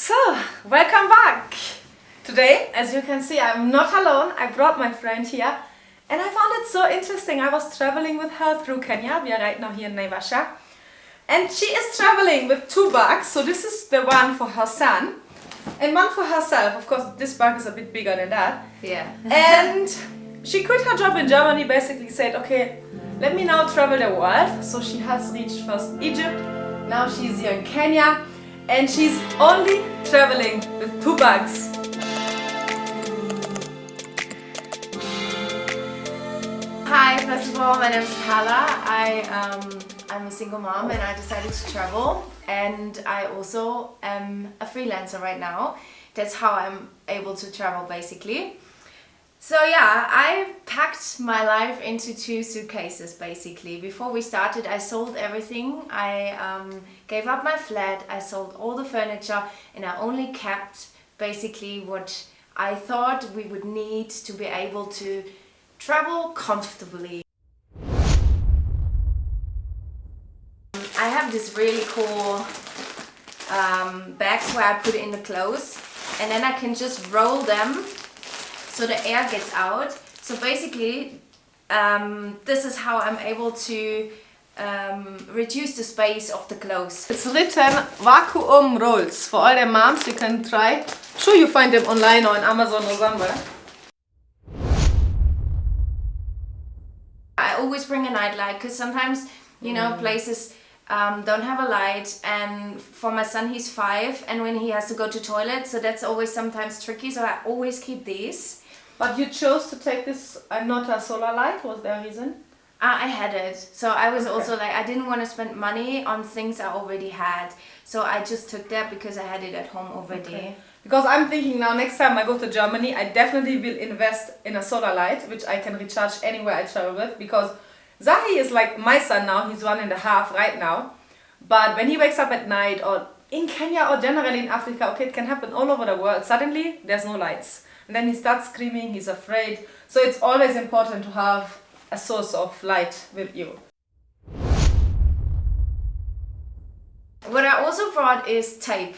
So, welcome back! Today, as you can see, I'm not alone. I brought my friend here and I found it so interesting. I was traveling with her through Kenya. We are right now here in Naivasha. And she is traveling with two bags. So this is the one for her son and one for herself. Of course, this bag is a bit bigger than that. Yeah. And she quit her job in Germany, basically said, okay, let me now travel the world. So she has reached first Egypt, now she's here in Kenya, and she's only traveling with two bags. Hi, first of all, my name is Tala. I'm a single mom and I decided to travel, and I also am a freelancer right now. That's how I'm able to travel basically. So yeah, I packed my life into 2 suitcases basically. Before we started, I sold everything. I gave up my flat, I sold all the furniture, and I only kept basically what I thought we would need to be able to travel comfortably. I have this really cool bags where I put in the clothes, and then I can just roll them so the air gets out. So basically, this is how I'm able to reduce the space of the clothes. It's written vacuum rolls. For all the moms, you can try. Sure, you find them online or on Amazon or somewhere. I always bring a nightlight because sometimes, you know, places don't have a light, and for my son, he's 5, and when he has to go to toilet, so that's always sometimes tricky, so I always keep these. But you chose to take this and not a solar light, was there a reason? I had it, so I was also like, I didn't want to spend money on things I already had, so I just took that because I had it at home already. Okay. Because I'm thinking now, next time I go to Germany, I definitely will invest in a solar light, which I can recharge anywhere I travel with, because Zahi is like my son now, he's 1.5 right now, but when he wakes up at night, or in Kenya or generally in Africa, okay, it can happen all over the world, suddenly there's no lights. And then he starts screaming, he's afraid. So it's always important to have a source of light with you. What I also brought is tape,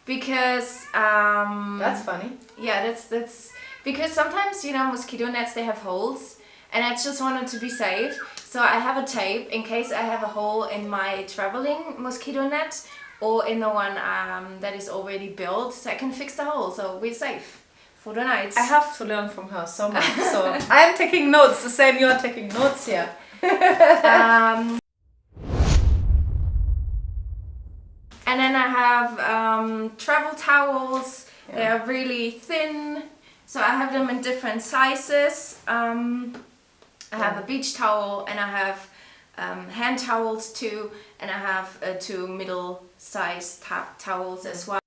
because That's funny. yeah, that's because sometimes, you know, mosquito nets, they have holes, and I just wanted to be safe, so I have a tape in case I have a hole in my traveling mosquito net or in the one that is already built, so I can fix the hole, so we're safe for the night. I have to learn from her so much. So I'm taking notes, the same you are taking notes here. And then I have travel towels. Yeah. They are really thin, so I have them in different sizes. I have a beach towel, and I have hand towels too, and I have 2 middle-sized towels as well.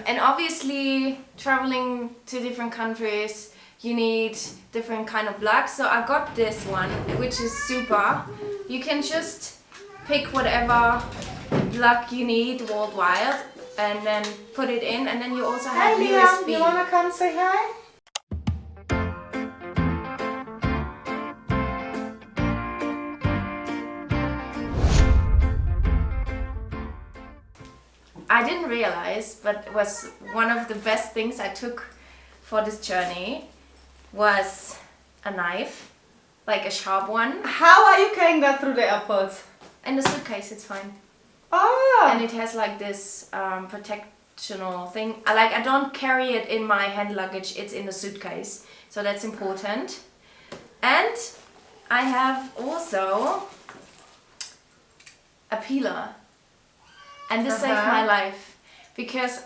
And obviously, traveling to different countries, you need different kind of plugs. So I got this one, which is super. You can just pick whatever plug you need worldwide and then put it in, and then you also have Hi, USB. Liam, you wanna come say hi? I didn't realize, but it was one of the best things I took for this journey was a knife, like a sharp one. How are you carrying that through the airport? In the suitcase, it's fine. Oh! And it has like this protectional thing. I don't carry it in my hand luggage, it's in the suitcase, so that's important. And I have also a peeler. And this saved my life, because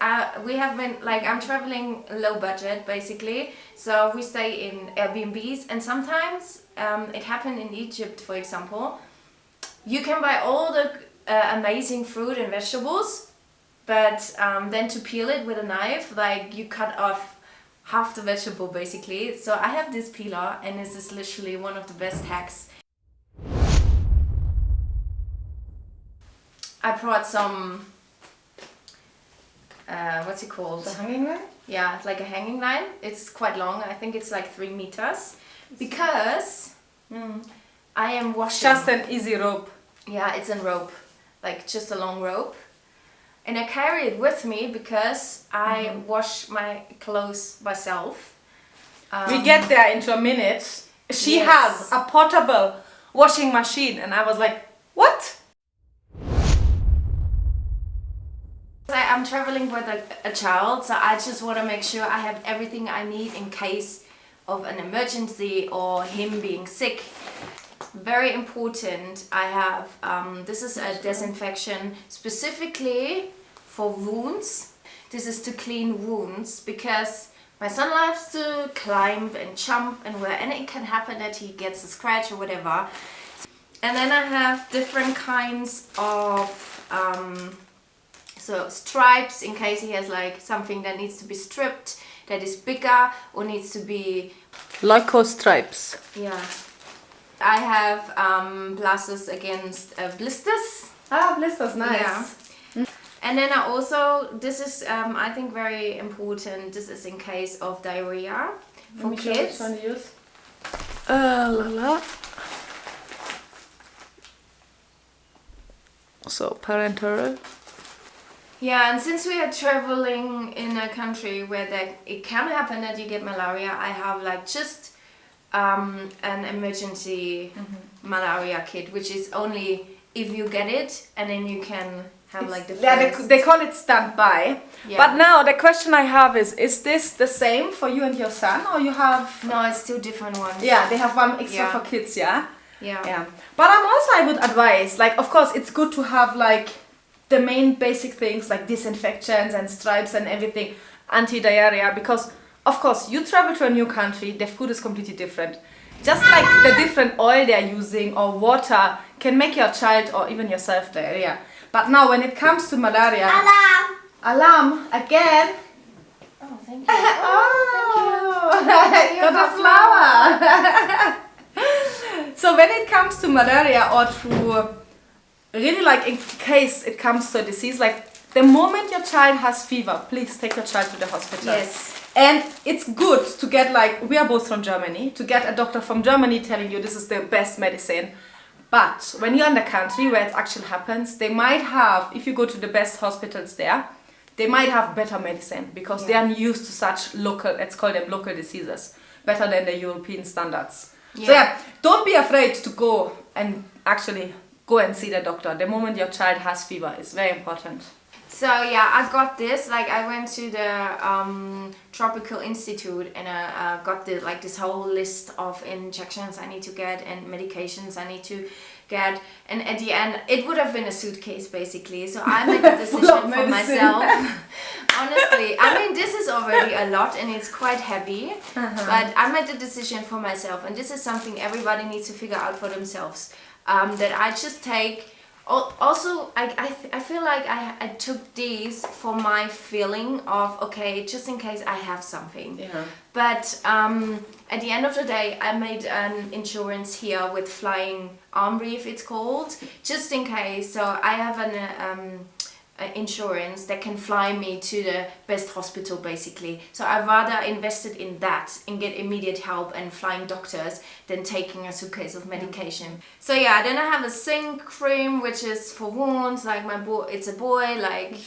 we have been, like, I'm traveling low budget basically, so we stay in Airbnbs, and sometimes it happened in Egypt, for example. You can buy all the amazing fruit and vegetables, but then to peel it with a knife, like, you cut off half the vegetable basically. So I have this peeler, and this is literally one of the best hacks. I brought some, what's it called? The hanging line? Yeah, like a hanging line. It's quite long, I think it's like 3 meters. Because I am washing. Just an easy rope. Yeah, it's a rope. like just a long rope. And I carry it with me because I wash my clothes myself. We get there into a minute. She has a portable washing machine, and I was like, what? I'm traveling with a child, so I just want to make sure I have everything I need in case of an emergency or him being sick. Very important. I have this is a disinfection specifically for wounds. This is to clean wounds because my son loves to climb and jump, and and it can happen that he gets a scratch or whatever. And then I have different kinds of so stripes in case he has like something that needs to be stripped, that is bigger or needs to be Loco stripes. Yeah. I have plasters against blisters. Ah, blisters, nice. Yeah. And then I also, this is I think very important, this is in case of diarrhea for kids. Which one to use? La. So parenteral. Yeah, and since we are traveling in a country where it can happen that you get malaria, I have like just an emergency malaria kit, which is only if you get it, and then you can have like the first. They call it standby. Yeah. But now the question I have is this the same for you and your son, or you have? No, it's two different ones. Yeah, they have one extra for kids, yeah? Yeah. But I would advise, like, of course, it's good to have like the main basic things like disinfectants and stripes and everything, anti-diarrhea, because of course you travel to a new country, the food is completely different. Just like the different oil they're using or water can make your child or even yourself diarrhea. But now when it comes to malaria... Alarm! Again! Oh, thank you. Oh, got a flower! So when it comes to malaria or to really like in case it comes to a disease, like the moment your child has fever, please take your child to the hospital. Yes. And it's good to get, like, we are both from Germany, to get a doctor from Germany telling you this is the best medicine. But when you're in the country where it actually happens, they might have, if you go to the best hospitals there, they might have better medicine because they are used to such local, let's call them local diseases, better than the European standards. So yeah, don't be afraid to go and actually go and see the doctor the moment your child has fever. It's very important. So yeah, I got this, like I went to the Tropical Institute and I got this whole list of injections I need to get and medications I need to get, and at the end it would have been a suitcase basically, so I made the decision for myself. Honestly, I mean this is already a lot and it's quite heavy, but I made the decision for myself, and this is something everybody needs to figure out for themselves, that I just take. Also, I feel like I took these for my feeling of, okay, just in case I have something. Yeah. But at the end of the day, I made an insurance here with flying arm reef, it's called, just in case. So I have an insurance that can fly me to the best hospital basically. So I rather invested in that and get immediate help and flying doctors than taking a suitcase of medication. So yeah, then I have a zinc cream which is for wounds, like my boy, it's a boy, like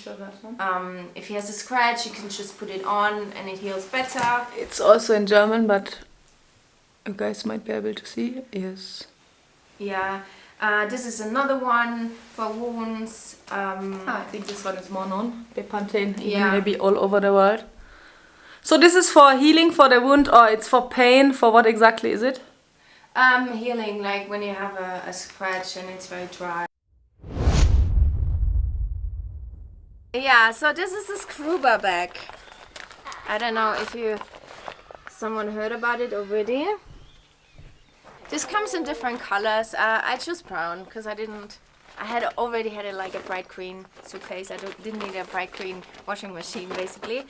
if he has a scratch you can just put it on and it heals better. It's also in German, but you guys might be able to see. Yes. Yeah. This is another one for wounds. I think this one is more known. Bepanthen, maybe all over the world. So this is for healing for the wound, or it's for pain? For what exactly is it? Healing, like when you have a scratch and it's very dry. Yeah, so this is a scuba bag. I don't know if someone heard about it already. This comes in different colors. I chose brown because I had already had like a bright green suitcase. I didn't need a bright green washing machine basically.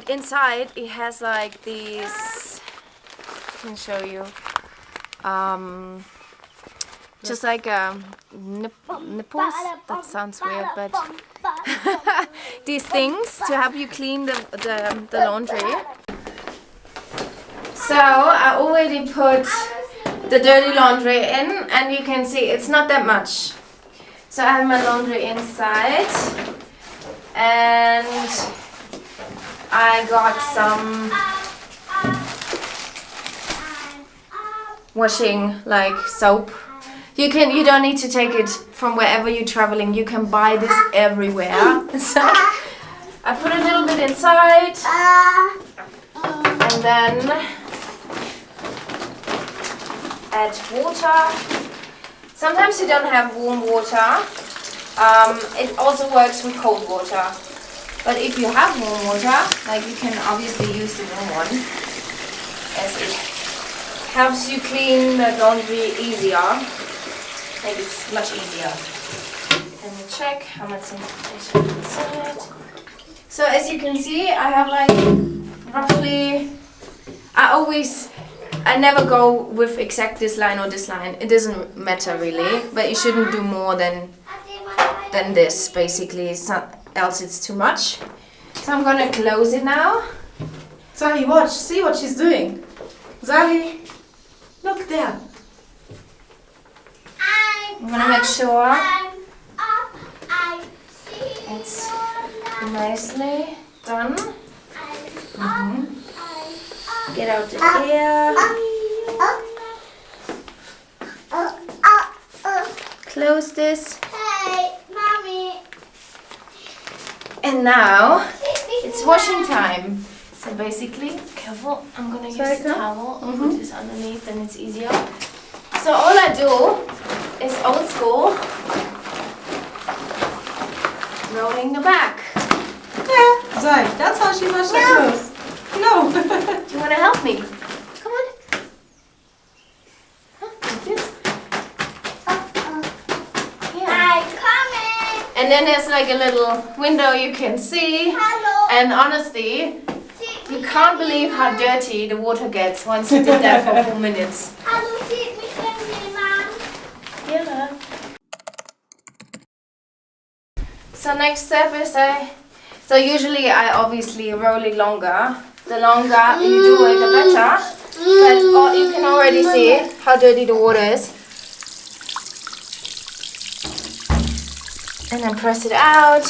Inside it has like these, I can show you, just like nipples, that sounds weird, but these things to help you clean the laundry. So I already put the dirty laundry in, and you can see it's not that much. So I have my laundry inside, and I got some washing like soap. You don't need to take it from wherever you're traveling. You can buy this everywhere. So I put a little bit inside, and then add water. Sometimes you don't have warm water. It also works with cold water. But if you have warm water, like you can obviously use the warm one, as it helps you clean the laundry easier. Like it's much easier. Let me check how much is inside. So as you can see, I have like roughly, I never go with exact this line or this line. It doesn't matter really, but you shouldn't do more than this basically. Else it's too much. So I'm gonna close it now. Zahi, watch. See what she's doing. Zahi, look there. I'm gonna make sure it's nicely done. Get out the air. Close this. Hey, mommy. And now it's washing time. So basically, careful, I'm gonna use the towel and put this underneath, and it's easier. So all I do is old school, rolling the back. Yeah, Zahi, that's how she washes her clothes. No. Do you want to help me? Come on. Huh? Like this? Yeah. I'm coming. And then there's like a little window you can see. Hello. And honestly, you can't believe how dirty the water gets once you did that for 4 minutes. Hallo, sieht mich denn jemand? Yeah. So next step is so usually I obviously roll it longer. The longer you do it, the better. But you can already see how dirty the water is. And then press it out.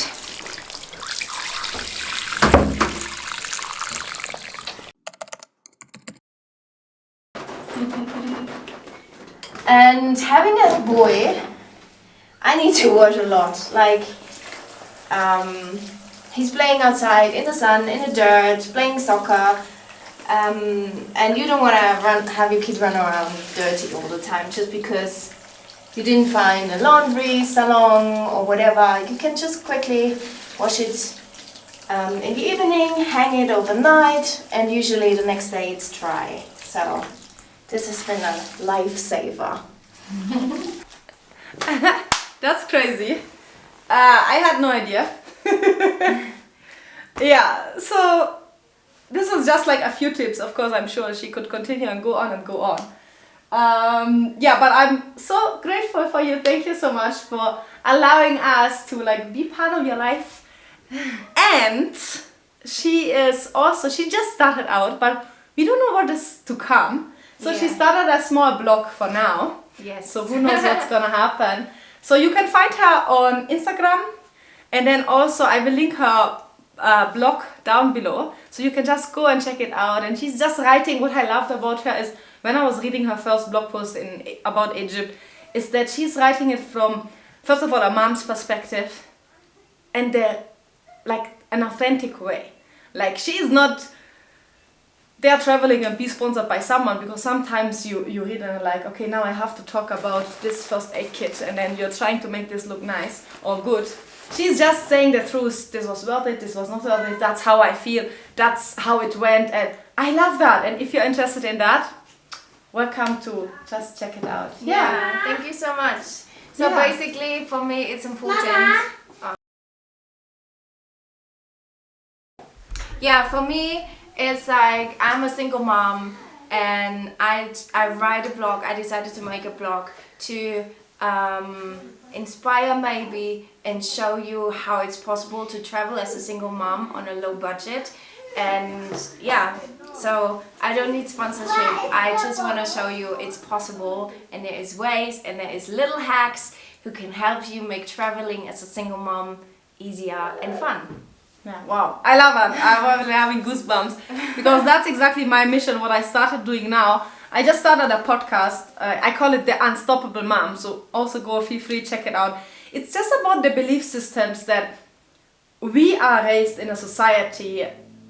And having a boy, I need to wash a lot. Like, he's playing outside in the sun, in the dirt, playing soccer, and you don't want to have your kid run around dirty all the time just because you didn't find a laundry salon or whatever. You can just quickly wash it in the evening, hang it overnight, and usually the next day it's dry. So this has been a lifesaver. That's crazy. I had no idea. Yeah, so this was just like a few tips. Of course, I'm sure she could continue and go on and go on. Yeah, but I'm so grateful for you. Thank you so much for allowing us to like be part of your life. And she is also, she just started out, but we don't know what is to come. So she started a small blog for now. Yes. So who knows what's gonna happen. So you can find her on Instagram, and then also I will link her blog down below, so you can just go and check it out. And she's just writing. What I loved about her is when I was reading her first blog post about Egypt, is that she's writing it from, first of all, a mom's perspective, and like an authentic way. Like she is not there traveling and be sponsored by someone, because sometimes you read and like, okay, now I have to talk about this first aid kit, and then you're trying to make this look nice or good. She's just saying the truth. This was worth it, this was not worth it, that's how I feel, that's how it went, and I love that. And if you're interested in that, welcome to just check it out. Yeah, thank you so much. So basically for me it's important. Yeah, for me it's like I'm a single mom, and I write a blog. I decided to make a blog to inspire maybe and show you how it's possible to travel as a single mom on a low budget. And yeah, So I don't need sponsorship. I just want to show you it's possible, and there is ways and there is little hacks who can help you make traveling as a single mom easier and fun. Yeah, wow, I love it. I'm having goosebumps because that's exactly my mission, what I started doing now. I just started a podcast. I call it The Unstoppable Mom. So also go, feel free, check it out. It's just about the belief systems that we are raised in a society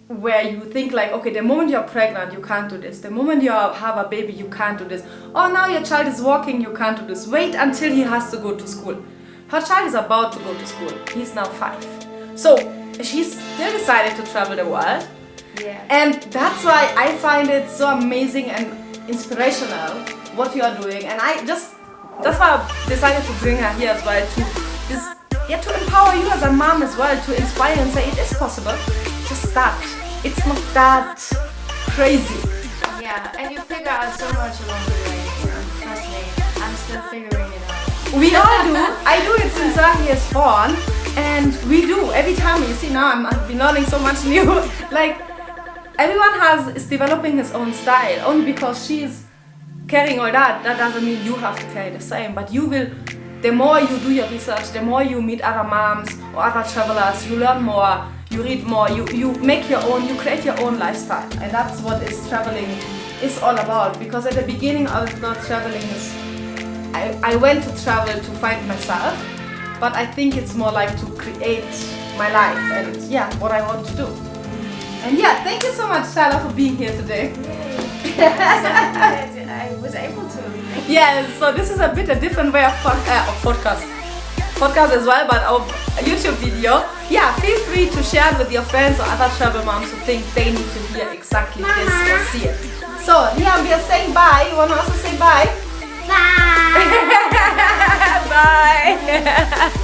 where you think like, okay, the moment you're pregnant, you can't do this. The moment you have a baby, you can't do this. Oh, now your child is walking, you can't do this. Wait until he has to go to school. Her child is about to go to school. He's now 5. So she's still decided to travel the world. Yeah. And that's why I find it so amazing and inspirational what you are doing. And that's why I decided to bring her here as well to empower you as a mom as well, to inspire and say it is possible. Just start. It's not that crazy. Yeah, and you figure out so much along the way. Trust me, I'm still figuring it out. We all do. I do it since Zahi is born, and we do every time. You see, now I've been learning so much new. Like everyone is developing his own style. Only because she's carrying all that doesn't mean you have to carry the same. But you will. The more you do your research, the more you meet other moms or other travelers, you learn more. You read more, you make your own, you create your own lifestyle, and that's what traveling is all about. Because at the beginning I was not traveling, I went to travel to find myself, but I think it's more like to create my life and what I want to do. And thank you so much, Tala, for being here today. I was able to. Yes, so this is a different way of podcast as well, but of a YouTube video. Yeah, feel free to share it with your friends or other travel moms who think they need to hear exactly this or see it. So, we are saying bye. You want to also say bye? Bye. Bye.